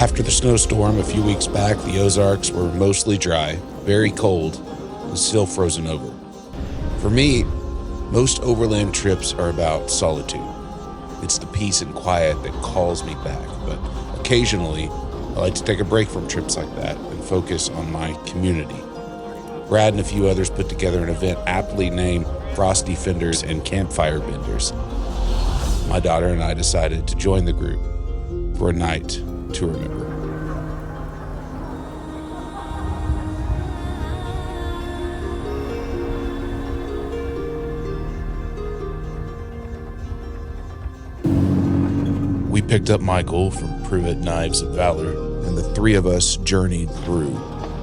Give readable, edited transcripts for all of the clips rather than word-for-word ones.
After the snowstorm a few weeks back, the Ozarks were mostly dry, very cold, and still frozen over. For me, most overland trips are about solitude. It's the peace and quiet that calls me back, but occasionally I like to take a break from trips like that and focus on my community. Brad and a few others put together an event aptly named Frosty, Fenders, and Campfire Benders. My daughter and I decided to join the group for a night to remember. We picked up Michael from Pruitt Knives of Valor, and the three of us journeyed through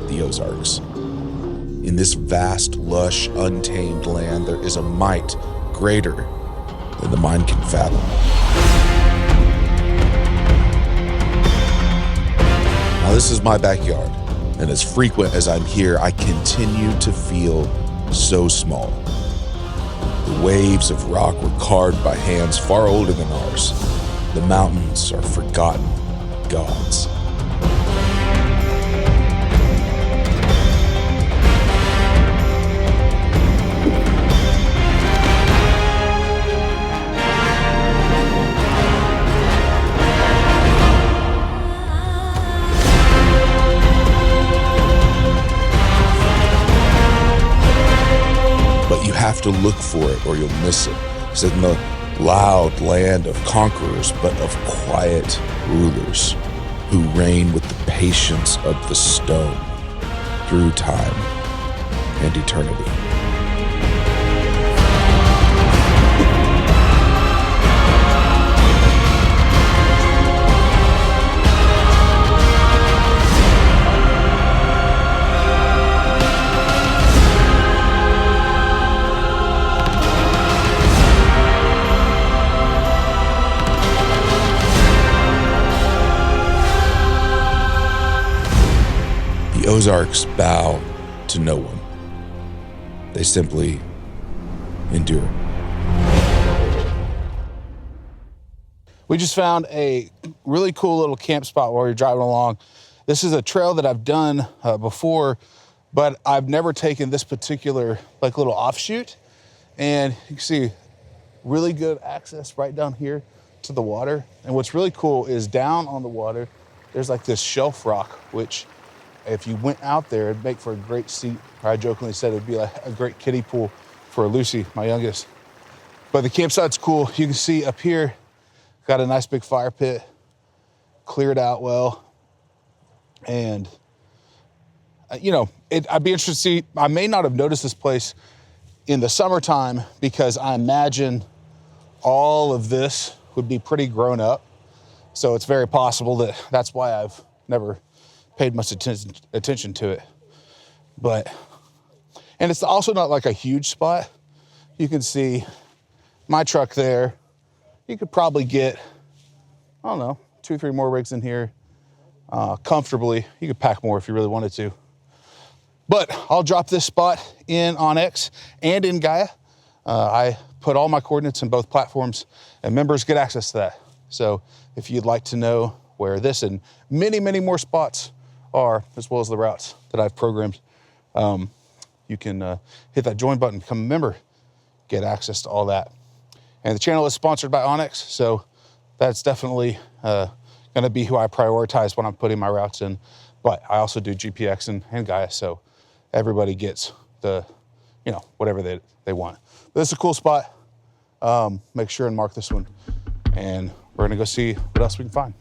the Ozarks. In this vast, lush, untamed land, there is a might greater than the mind can fathom. Now, this is my backyard, and as frequent as I'm here, I continue to feel so small. The waves of rock were carved by hands far older than ours. The mountains are forgotten gods. Have to look for it or you'll miss it. It's in the loud land of conquerors, but of quiet rulers who reign with the patience of the stone through time and eternity. The Ozarks bow to no one. They simply endure. We just found a really cool little camp spot while we were driving along. This is a trail that I've done before, but I've never taken this particular little offshoot. And you can see really good access right down here to the water. And what's really cool is down on the water, there's like this shelf rock, which if you went out there, it'd make for a great seat. I jokingly said it'd be like a great kiddie pool for Lucy, my youngest. But the campsite's cool. You can see up here, got a nice big fire pit, cleared out well. And, I'd be interested to see, I may not have noticed this place in the summertime because I imagine all of this would be pretty grown up. So it's very possible that that's why I've never paid much attention to it. And it's also not like a huge spot. You can see my truck there. You could probably get, 2-3 more rigs in here comfortably. You could pack more if you really wanted to. But I'll drop this spot in Onyx and in Gaia. I put all my coordinates in both platforms, and members get access to that. So if you'd like to know where this and many, many more spots are, as well as the routes that I've programmed, you can hit that join button, become a member, get access to all that. And the channel is sponsored by Onyx, so that's definitely going to be who I prioritize when I'm putting my routes in. But I also do GPX and Gaia, so everybody gets the, whatever they want. But this is a cool spot. Make sure and mark this one. And we're going to go see what else we can find.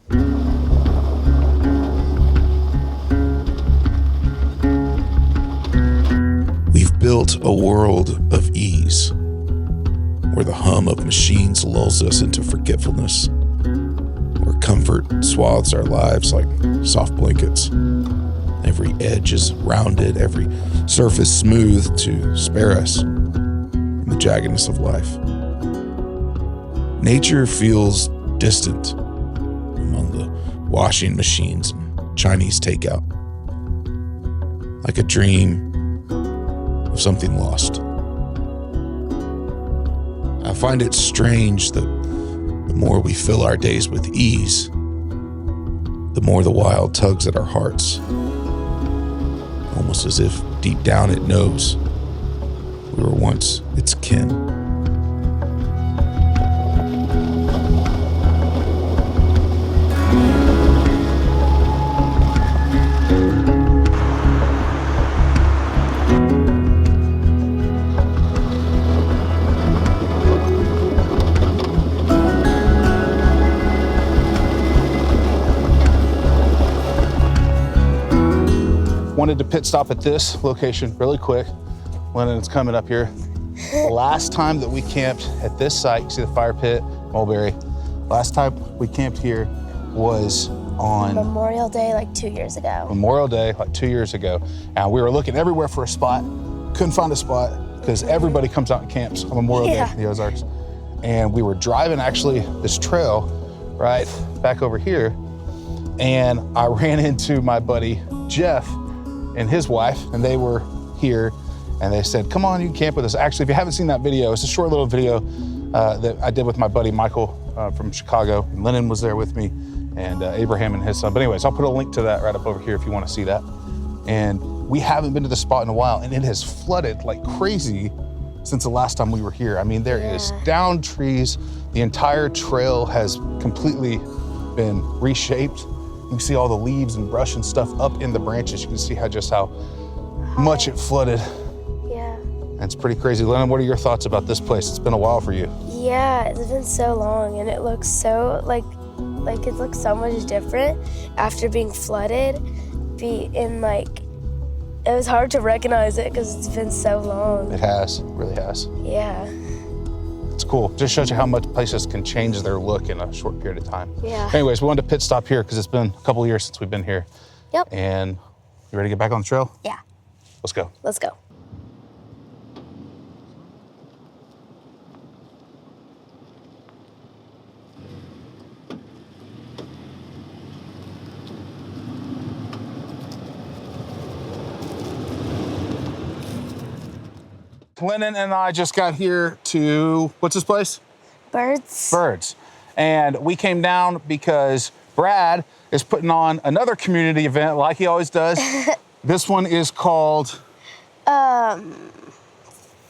Built a world of ease, where the hum of machines lulls us into forgetfulness, where comfort swathes our lives like soft blankets. Every edge is rounded, every surface smooth to spare us from the jaggedness of life. Nature feels distant among the washing machines and Chinese takeout, like a dream of something lost. I find it strange that the more we fill our days with ease, the more the wild tugs at our hearts, almost as if deep down it knows we were once its kin. Wanted to pit stop at this location really quick. Lennon's coming up here. The last time that we camped at this site, you see the fire pit, Mulberry. Last time we camped here was on Memorial Day, like 2 years ago. Memorial Day, like 2 years ago. And we were looking everywhere for a spot. Couldn't find a spot because everybody comes out and camps on Memorial Day in the Ozarks. And we were driving actually this trail right back over here. And I ran into my buddy, Jeff, and his wife, and they were here, and they said, come on, you can camp with us. Actually, if you haven't seen that video, it's a short little video that I did with my buddy Michael from Chicago. And Lennon was there with me, and Abraham and his son. But anyways, I'll put a link to that right up over here if you want to see that. And we haven't been to the spot in a while, and it has flooded like crazy since the last time we were here. I mean, there is downed trees. The entire trail has completely been reshaped. You can see all the leaves and brush and stuff up in the branches. You can see how much it flooded. Yeah. And it's pretty crazy. Lennon, what are your thoughts about this place? It's been a while for you. Yeah, it's been so long, and it looks so like it looks so much different after being flooded. It was hard to recognize it because it's been so long. It has, it really has. Yeah. It's cool. Just shows you how much places can change their look in a short period of time. Yeah. Anyways, we wanted to pit stop here because it's been a couple of years since we've been here. Yep. And you ready to get back on the trail? Yeah. Let's go. Let's go. Lennon and I just got here to, what's this place? Byrds. Byrds. And we came down because Brad is putting on another community event like he always does. This one is called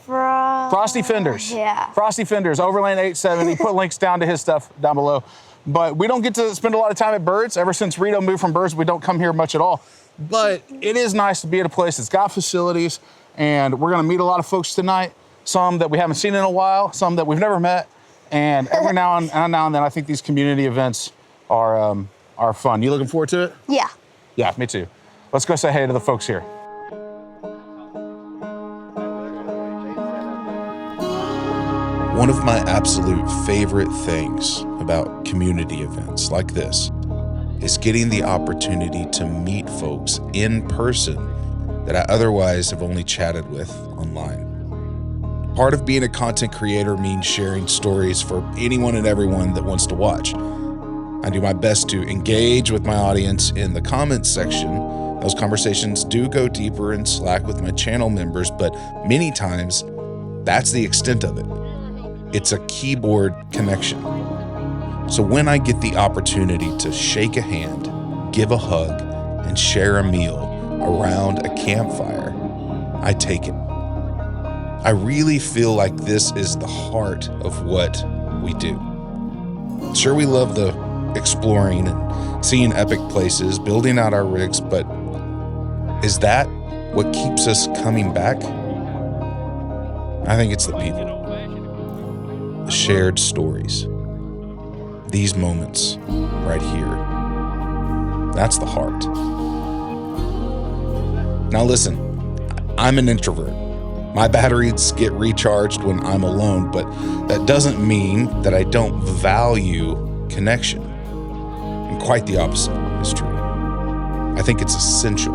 Frosty Fenders. Yeah. Frosty Fenders, Overland870. Put links down to his stuff down below. But we don't get to spend a lot of time at Byrds. Ever since Rito moved from Byrds, we don't come here much at all. But it is nice to be at a place that's got facilities, and we're gonna meet a lot of folks tonight. Some that we haven't seen in a while, some that we've never met. And every now and then, I think these community events are fun. You looking forward to it? Yeah. Yeah, me too. Let's go say hey to the folks here. One of my absolute favorite things about community events like this is getting the opportunity to meet folks in person that I otherwise have only chatted with online. Part of being a content creator means sharing stories for anyone and everyone that wants to watch. I do my best to engage with my audience in the comments section. Those conversations do go deeper in Slack with my channel members, but many times that's the extent of it. It's a keyboard connection. So when I get the opportunity to shake a hand, give a hug, and share a meal around a campfire, I take it. I really feel like this is the heart of what we do. Sure, we love the exploring and seeing epic places, building out our rigs, but is that what keeps us coming back? I think it's the people. The shared stories. These moments right here. That's the heart. Now listen, I'm an introvert. My batteries get recharged when I'm alone, but that doesn't mean that I don't value connection. And quite the opposite is true. I think it's essential.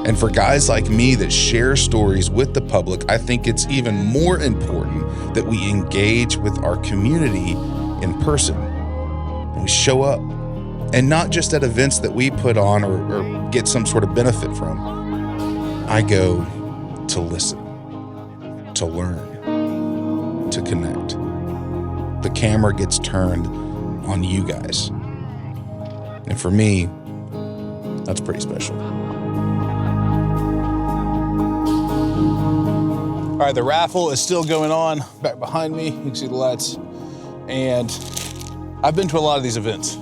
And for guys like me that share stories with the public, I think it's even more important that we engage with our community in person. And we show up. And not just at events that we put on or get some sort of benefit from. I go to listen, to learn, to connect. The camera gets turned on you guys. And for me, that's pretty special. All right, the raffle is still going on back behind me. You can see the lights. And I've been to a lot of these events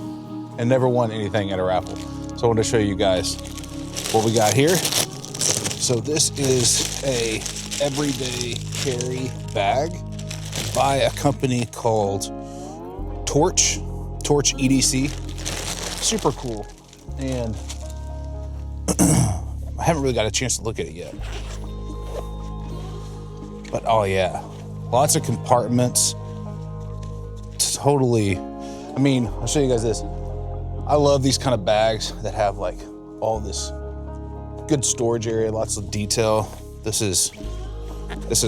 and never won anything at a raffle. So I want to show you guys what we got here. So this is a everyday carry bag by a company called Torch EDC. Super cool. And I haven't really got a chance to look at it yet. But oh yeah, lots of compartments. Totally, I mean, I'll show you guys this. I love these kind of bags that have like all this good storage area, lots of detail. This is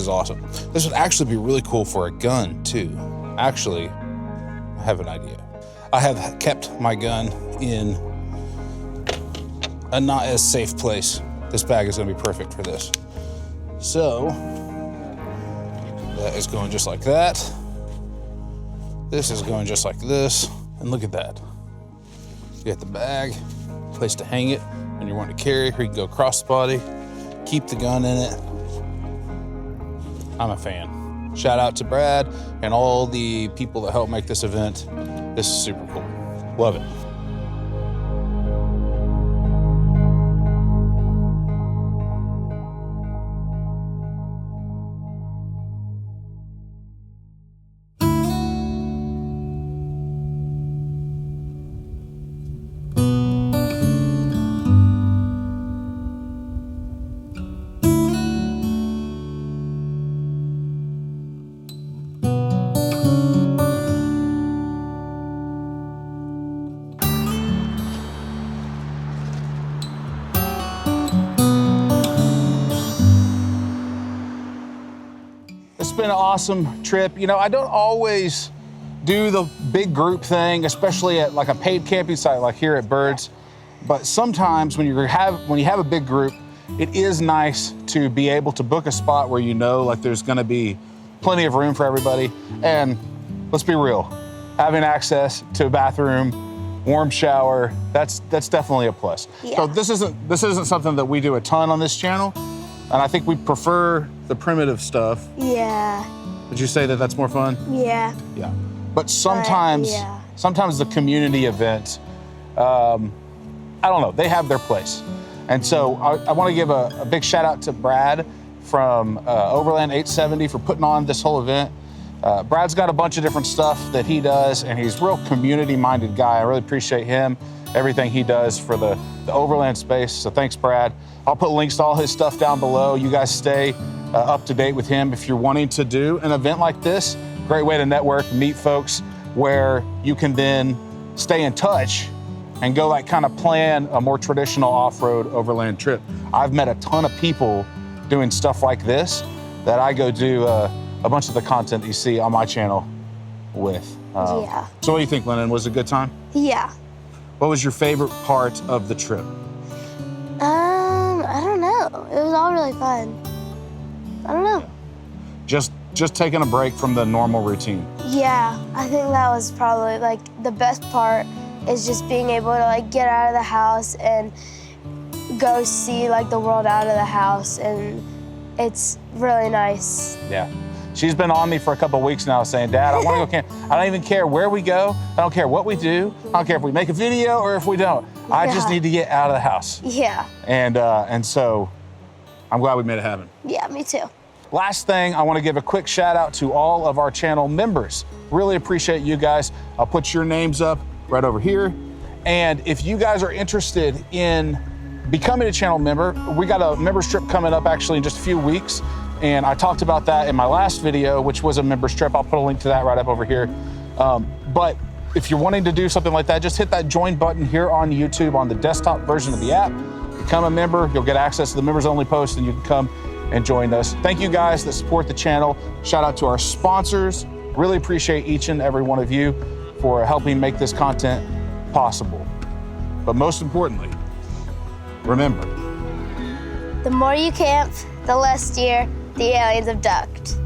awesome. This would actually be really cool for a gun too. Actually, I have an idea. I have kept my gun in a not as safe place. This bag is gonna be perfect for this. So, that is going just like that. This is going just like this. And look at that. You got the bag, place to hang it when you're wanting to carry, or you can go cross the body, keep the gun in it. I'm a fan. Shout out to Brad and all the people that helped make this event. This is super cool. Love it. It's been an awesome trip. You know, I don't always do the big group thing, especially at like a paid camping site like here at Byrd's. But sometimes when you have a big group, it is nice to be able to book a spot where you know like there's gonna be plenty of room for everybody. And let's be real, having access to a bathroom, warm shower, that's definitely a plus. Yeah. So this isn't something that we do a ton on this channel. And I think we prefer the primitive stuff. Yeah. Would you say that that's more fun? Yeah. Yeah. But sometimes, sometimes the community events, I don't know, they have their place. And so I want to give a big shout out to Brad from Overland870 for putting on this whole event. Brad's got a bunch of different stuff that he does, and he's a real community-minded guy. I really appreciate him, everything he does for the Overland space. So thanks, Brad. I'll put links to all his stuff down below. You guys stay up to date with him if you're wanting to do an event like this. Great way to network, meet folks, where you can then stay in touch and go like kind of plan a more traditional off-road overland trip. I've met a ton of people doing stuff like this that I go do a bunch of the content that you see on my channel with. Yeah. So what do you think, Lennon? Was it a good time? Yeah. What was your favorite part of the trip? I don't know. It was all really fun. I don't know. Just taking a break from the normal routine. Yeah, I think that was probably like the best part is just being able to like get out of the house and go see like the world out of the house, and it's really nice. Yeah. She's been on me for a couple of weeks now saying, Dad, I want to go camp. I don't even care where we go. I don't care what we do. I don't care if we make a video or if we don't. Yeah. I just need to get out of the house. Yeah. And so I'm glad we made it happen. Yeah, me too. Last thing, I want to give a quick shout out to all of our channel members. Really appreciate you guys. I'll put your names up right over here. And if you guys are interested in becoming a channel member, we got a members trip coming up actually in just a few weeks. And I talked about that in my last video, which was a members trip. I'll put a link to that right up over here. But if you're wanting to do something like that, just hit that join button here on YouTube on the desktop version of the app. Become a member, you'll get access to the members only post, and you can come and join us. Thank you guys that support the channel. Shout out to our sponsors. Really appreciate each and every one of you for helping make this content possible. But most importantly, remember, the more you camp, the less deer the aliens abduct.